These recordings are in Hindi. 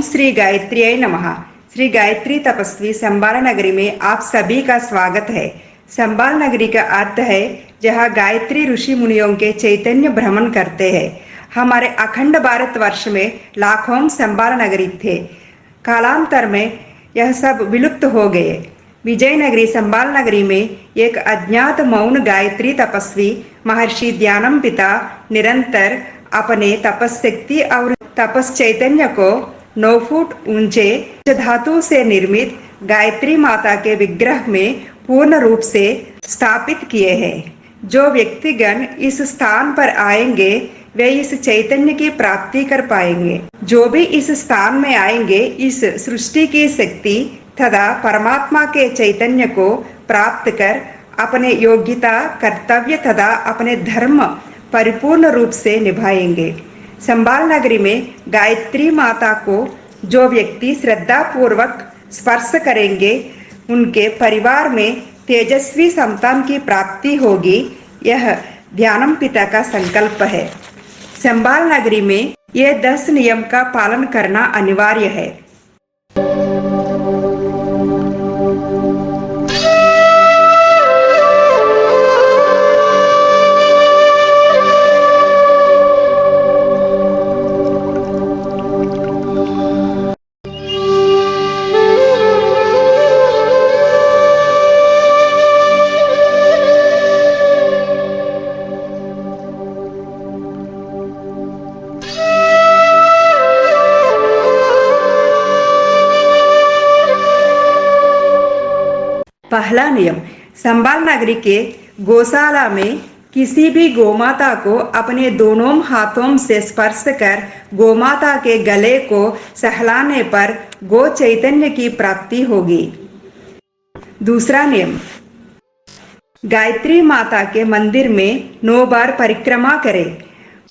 श्री गायत्रीय नमः। श्री गायत्री तपस्वी संबाल नगरी में आप सभी का स्वागत है। संबाल नगरी का अर्थ है जहाँ गायत्री ऋषि मुनियों के चैतन्य भ्रमण करते हैं। हमारे अखंड भारतवर्ष में लाखों संबाल नगरी थे। कालांतर में यह सब विलुप्त हो गए। विजयनगरी संबाल नगरी में एक अज्ञात मौन गायत्री तपस्वी महर्षि ध्यानमपिता निरंतर अपने तपस्शक्ति और तपस चैतन्य को 9 फुट ऊंचे धातु से निर्मित गायत्री माता के विग्रह में पूर्ण रूप से स्थापित किए हैं। जो व्यक्तिगण इस स्थान पर आएंगे वे इस चैतन्य की प्राप्ति कर पाएंगे। जो भी इस स्थान में आएंगे इस सृष्टि की शक्ति तथा परमात्मा के चैतन्य को प्राप्त कर अपने योग्यता, कर्तव्य तथा अपने धर्म परिपूर्ण रूप से निभाएंगे। संबाल नगरी में गायत्री माता को जो व्यक्ति श्रद्धा पूर्वक स्पर्श करेंगे उनके परिवार में तेजस्वी संतान की प्राप्ति होगी। यह ध्यानमपिता का संकल्प है। संबाल नगरी में ये 10 नियम का पालन करना अनिवार्य है। पहला नियम, संबाल नगरी के गौशाला में किसी भी गोमाता को अपने दोनों हाथों से स्पर्श कर गोमाता के गले को सहलाने पर गो चैतन्य की प्राप्ति होगी। दूसरा नियम, गायत्री माता के मंदिर में 9 बार परिक्रमा करें।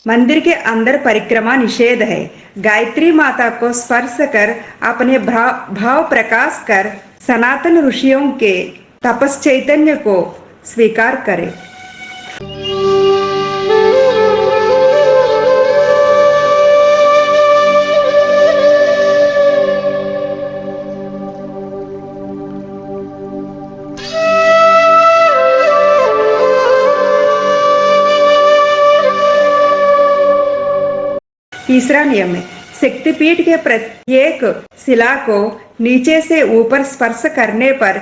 मंदिर के अंदर परिक्रमा निषेध है। गायत्री माता को स्पर्श कर अपने भाव प्रकाश कर सनातन ऋषियों के तपस चैतन्य को स्वीकार करें। तीसरा नियम है, शक्तिपीठ के प्रत्येक शिला को नीचे से ऊपर स्पर्श करने पर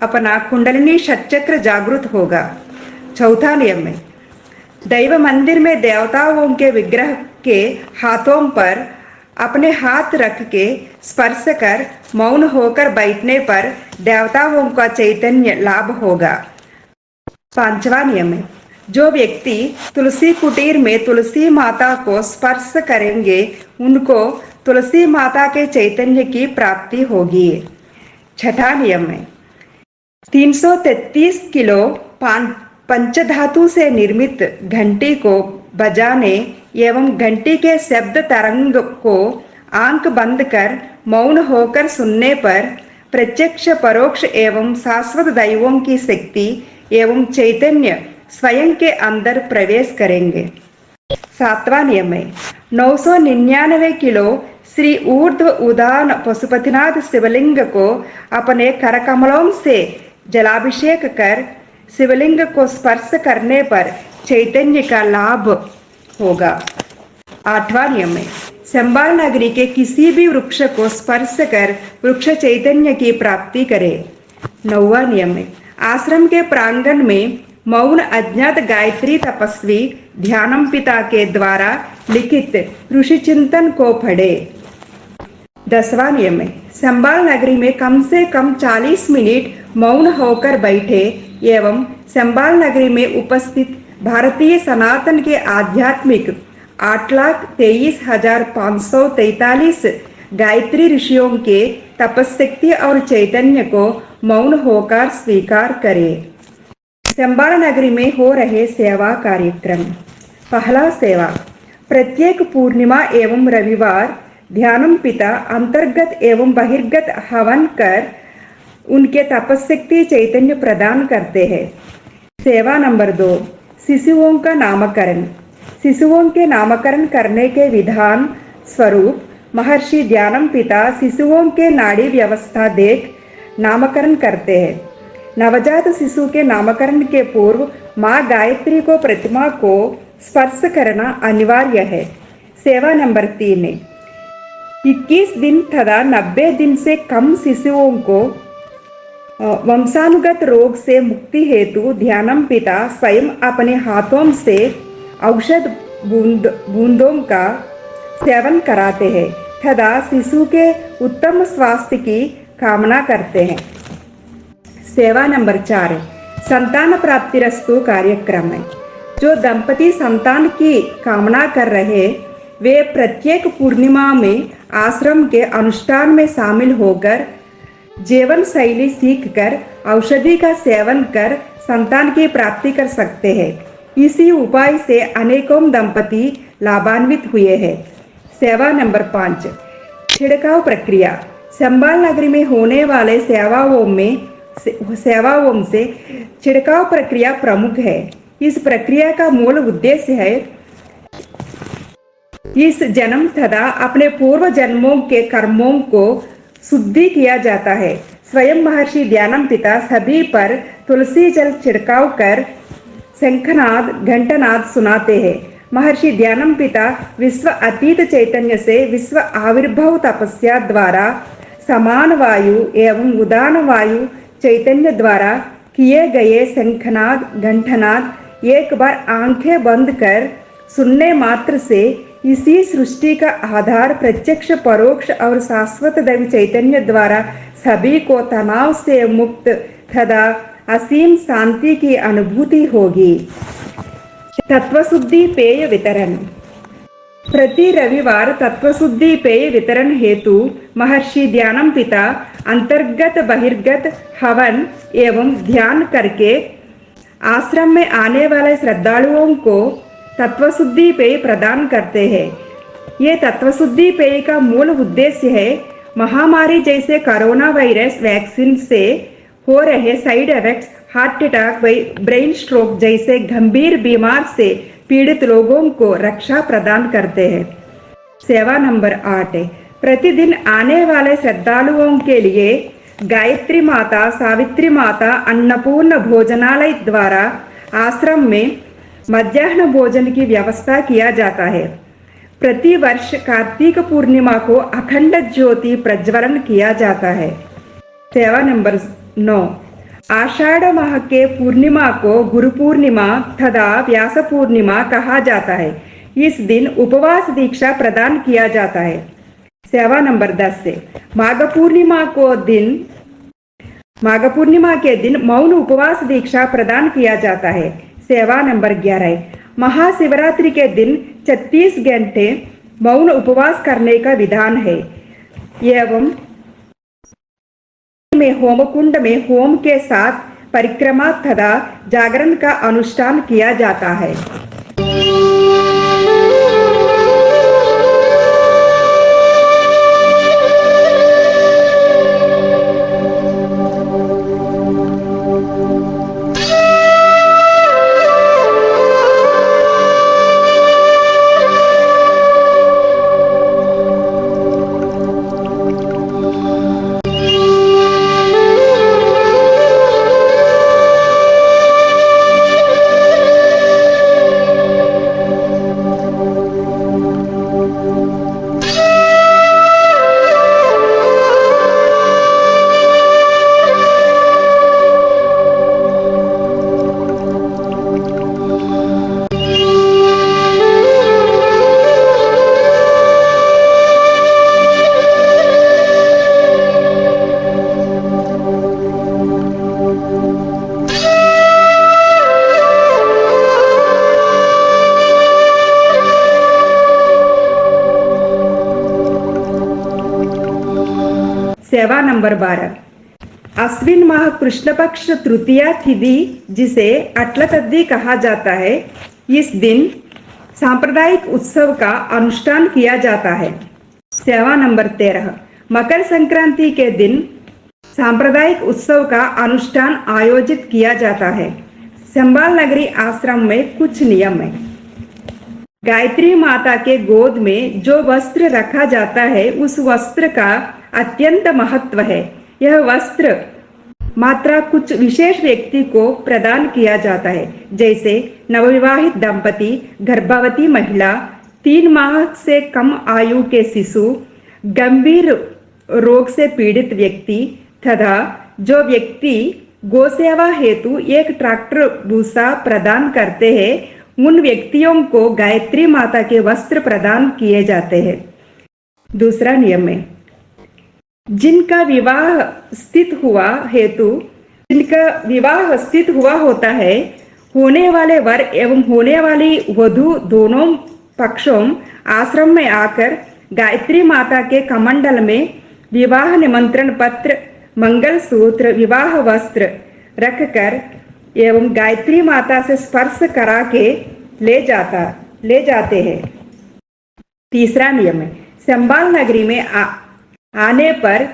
अपना कुंडलिनी षटचक्र जागृत होगा। चौथा नियम है, दैव मंदिर में देवताओं के विग्रह के हाथों पर अपने हाथ रख के स्पर्श कर मौन होकर बैठने पर देवताओं का चैतन्य लाभ होगा। पांचवा नियम है, जो व्यक्ति तुलसी कुटीर में तुलसी माता को स्पर्श करेंगे उनको तुलसी माता के चैतन्य की प्राप्ति होगी। छठा नियम है, 333 किलो पंचधातु से निर्मित घंटी को बजाने एवं घंटी के शब्द तरंग को आंख बंद कर मौन होकर सुनने पर प्रत्यक्ष, परोक्ष एवं शाश्वत दैवों की शक्ति एवं चैतन्य स्वयं के अंदर प्रवेश करेंगे। सातवां नियम है, 999 किलो श्री ऊर्ध्व उदान पशुपतिनाथ शिवलिंग को अपने करकमलों से जलाभिषेक कर शिवलिंग को स्पर्श करने पर चैतन्य का लाभ होगा। आठवां नियम है, संबाल नगरी के किसी भी वृक्ष को स्पर्श कर वृक्ष चैतन्य की प्राप्ति करे। नौवां नियम है, आश्रम के प्रांगण में मौन अज्ञात गायत्री तपस्वी ध्यानमपिता के द्वारा लिखित ऋषि चिंतन को पढ़े। 10वां नियम है, संबाल नगरी में कम से कम 40 मिनट मौन होकर बैठे एवं संबाल नगरी में उपस्थित भारतीय सनातन के आध्यात्मिक 8,23,543 गायत्री ऋषियों के तपस्शक्ति और चैतन्य को मौन होकर स्वीकार करें। संबाल नगरी में हो रहे सेवा कार्यक्रम। पहला सेवा, प्रत्येक पूर्णिमा एवं रविवार ध्यानमपिता अंतर्गत एवं बहिर्गत हवन कर उनके तपस्शक्ति चैतन्य प्रदान करते हैं। सेवा नंबर 2, शिशुओं का नामकरण। शिशुओं के नामकरण करने के विधान स्वरूप महर्षि ध्यानम पिता शिशुओं के नाड़ी व्यवस्था देख नामकरण करते हैं। नवजात शिशु के नामकरण के पूर्व माँ गायत्री को प्रतिमा को स्पर्श करना अनिवार्य है। सेवा नंबर 3 है 21 दिन तथा 90 दिन से कम शिशुओं को वंशानुगत रोग से मुक्ति हेतु ध्यानम पिता स्वयं अपने हाथों से औषध बूंदों का सेवन कराते हैं तथा शिशु के उत्तम स्वास्थ्य की कामना करते हैं। सेवा नंबर 4 है संतान प्राप्तिरस्तु कार्यक्रम है। जो दंपति संतान की कामना कर रहे वे प्रत्येक पूर्णिमा में आश्रम के अनुष्ठान में शामिल होकर जीवन शैली सीखकर औषधि का सेवन कर संतान की प्राप्ति कर सकते हैं। इसी उपाय से अनेकों दंपति लाभान्वित हुए हैं। सेवा नंबर 5 छिड़काव प्रक्रिया। संबाल नगरी में होने वाले सेवाओं से छिड़काव प्रक्रिया प्रमुख है। इस प्रक्रिया का मूल उद्देश्य है इस जन्म तथा अपने पूर्व जन्मों के कर्मों को शुद्धि किया जाता है। स्वयं महर्षि ध्यानम पिता सभी पर तुलसी जल छिड़काव कर शंखनाद घंटनाद सुनाते हैं। महर्षि ध्यानम पिता विश्व अतीत चैतन्य से विश्व आविर्भाव तपस्या द्वारा समान वायु एवं उदान वायु चैतन्य द्वारा किए गए शंखनाद घंटनाद एक बार आंखें बंद कर सुनने मात्र से इसी सृष्टि का आधार प्रत्यक्ष परोक्ष और शाश्वत दैवी चैतन्य द्वारा सभी को तनाव से मुक्त तथा असीम शांति की अनुभूति होगी। तत्वशुद्धि पेय वितरण। प्रति रविवार तत्वशुद्धि पेय वितरण हेतु महर्षि ध्यानम पिता अंतर्गत बहिर्गत हवन एवं ध्यान करके आश्रम में आने वाले श्रद्धालुओं को तत्वशुद्धि पेय प्रदान करते हैं। ये तत्वशुद्धि पेय का मूल उद्देश्य है महामारी जैसे कोरोना वायरस वैक्सीन से हो रहे side effects, heart attack, brain stroke जैसे गंभीर बीमार से पीड़ित लोगों को रक्षा प्रदान करते हैं। सेवा नंबर 8 है प्रतिदिन आने वाले श्रद्धालुओं के लिए गायत्री माता, सावित्री माता अन्नपूर्ण भोजनालय द्वारा आश्रम में मध्याह्न भोजन की व्यवस्था किया जाता है। प्रति वर्ष कार्तिक पूर्णिमा को अखंड ज्योति प्रज्वलन किया जाता है। सेवा नंबर 9 आषाढ़ माह के पूर्णिमा को गुरु पूर्णिमा तथा व्यास पूर्णिमा कहा जाता है। इस दिन उपवास दीक्षा प्रदान किया जाता है। सेवा नंबर 10 से माघ पूर्णिमा के दिन मौन उपवास दीक्षा प्रदान किया जाता है। सेवा नंबर 11 महाशिवरात्रि के दिन 36 घंटे मौन उपवास करने का विधान है एवं में होम कुंड में होम के साथ परिक्रमा तथा जागरण का अनुष्ठान किया जाता है। सेवा नंबर 12 अश्विन माह कृष्ण पक्ष तृतीया तिथि जिसे अट्ल तद्दी कहा जाता है। इस दिन सांप्रदायिक उत्सव का अनुष्ठान किया जाता है। सेवा नंबर 13 मकर संक्रांति के दिन सांप्रदायिक उत्सव का अनुष्ठान आयोजित किया जाता है। संबाल नगरी आश्रम में कुछ नियम है। गायत्री माता के गोद में जो वस्त्र रखा जाता है उस वस्त्र का अत्यंत महत्व है। यह वस्त्र मात्र कुछ विशेष व्यक्ति को प्रदान किया जाता है, जैसे नवविवाहित दंपति, गर्भवती महिला, 3 माह से कम आयु के शिशु, गंभीर रोग से पीड़ित व्यक्ति तथा जो व्यक्ति गोसेवा हेतु एक ट्रैक्टर भूसा प्रदान करते हैं, उन व्यक्तियों को गायत्री माता के वस्त्र प्रदान किए जाते हैं। दूसरा नियम है, जिनका विवाह स्थित हुआ होता है, होने वाले वर एवं होने वाली वधू दोनों पक्षों आश्रम में आकर गायत्री माता के कमंडल में विवाह निमंत्रण पत्र, मंगलसूत्र, विवाह वस्त्र रखकर एवं गायत्री माता से स्पर्श करा के ले जाते हैं। तीसरा नियम है, संबाल नगरी में आने पर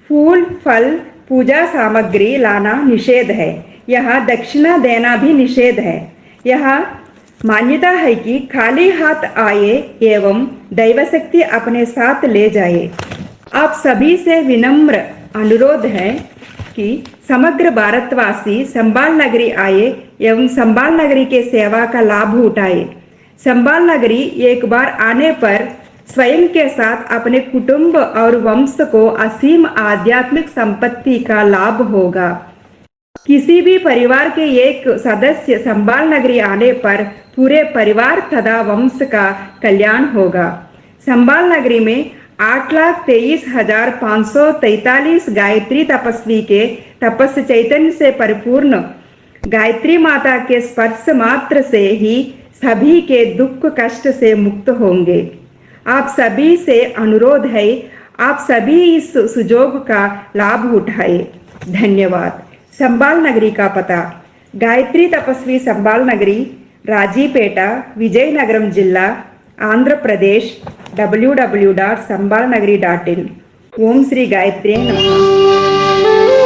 फूल, फल, पूजा सामग्री लाना निषेध है। यहाँ दक्षिणा देना भी निषेध है। यहाँ मान्यता है कि खाली हाथ आए एवं दैवशक्ति अपने साथ ले जाए। आप सभी से विनम्र अनुरोध है कि समग्र भारतवासी संबाल नगरी आए एवं संबाल नगरी के सेवा का लाभ उठाए। संबाल नगरी एक बार आने पर स्वयं के साथ अपने कुटुंब और वंश को असीम आध्यात्मिक संपत्ति का लाभ होगा। किसी भी परिवार के एक सदस्य संबाल नगरी आने पर पूरे परिवार तथा वंश का कल्याण होगा। संबाल नगरी में 8,23,543 गायत्री तपस्वी के तपस्या चैतन्य से परिपूर्ण गायत्री माता के स्पर्श मात्र से ही सभी के दुख कष्ट से मुक्त होंगे। आप सभी से अनुरोध है, आप सभी इस सुजोग का लाभ उठाए। धन्यवाद। संबाल नगरी का पता, गायत्री तपस्वी संबाल नगरी, राजीपेटा, विजयनगरम जिला, आंध्र प्रदेश, www.sambalnagari.in। ओम श्री गायत्री नमः।